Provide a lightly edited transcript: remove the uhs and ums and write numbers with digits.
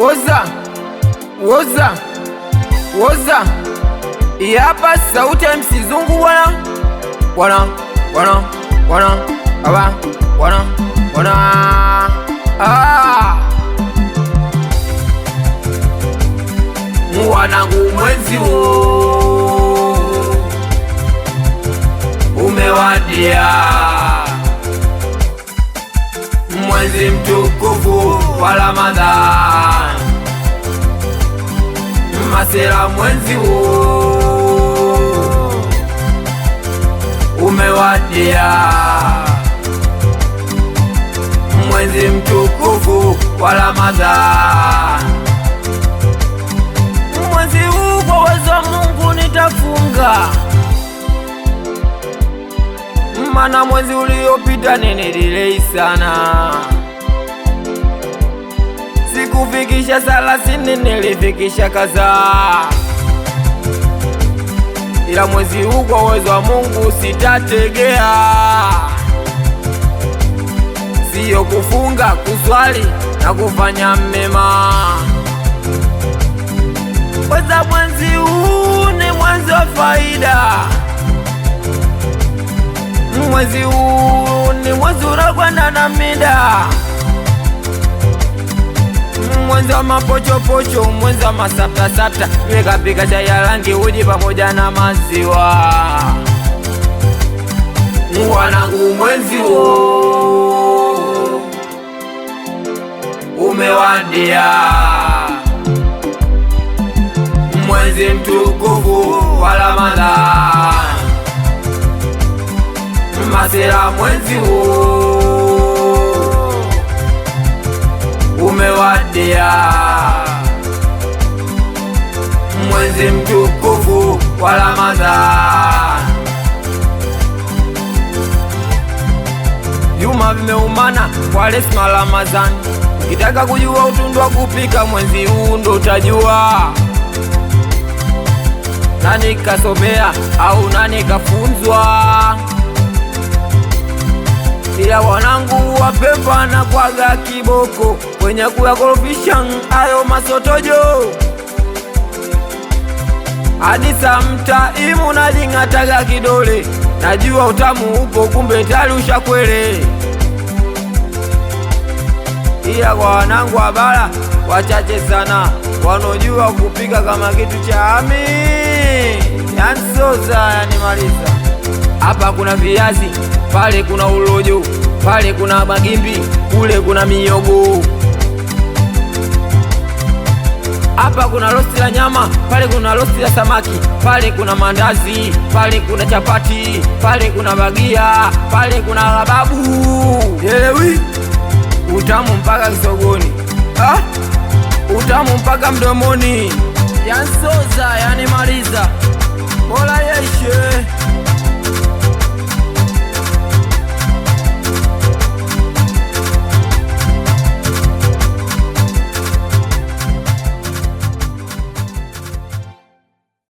Woza hapa sauti ya MC Zungu wana wanangu, mwezi umewadia, mwezi mtukufu wa Ramadhani. Masela, mwezi umewadia, mwezi mtukufu wa Ramadhani. Mwezi huu kwa uwezo wa Mungu nitafunga, mana mwezi uliopita nilidilei sana, sikufikisha 30, nilifikisha kadhaa. Ila mwezi huu kwa uwezo wa Mungu sitategea, siyo kufunga, kuswali na kufanya mema. Weza mwezi huu ni mwezi wa faida, mwezi huu ni mwezi unakwenda na mida, mwezi wa mapochopocho, mwezi wa masapta, nikapika chai ya rangi, uji pamoja na maziwa. Wanangu, mwezi umewadia, mwezi mtukufu wa Ramadhani. Masela, mwezi umewadia, mwezi mtukufu wa Ramadhani. Vyuma vimeumana kwa resma Ramadhani. Ukitaka kujua utundu wa kupika mwezi huu ndo utajua nani kasomea au nani kafunzwa. Ila wanangu wapepa na kwaga kiboko kwenye kuyakorofisha ayo masotojo, hadi samta imu najingataga kidole. Najua utamu upo, kumbe tali ushakwele. Ila kwa wanangu wabala wachache sana wanojua kupika kama kitu cha ami, yansoza yanimaliza. Hapa kuna viazi, pale kuna ulojo, pale kuna magimbi, kule kuna miyogo. Hapa kuna rosti la nyama, pale kuna rosti la samaki, pale kuna mandazi, pale kuna chapati, pale kuna bagia, pale kuna rababu. Elewi utamu mpaka kisogoni, utamu mpaka mdomoni, yansoza yanimaliza. Mola yeshe.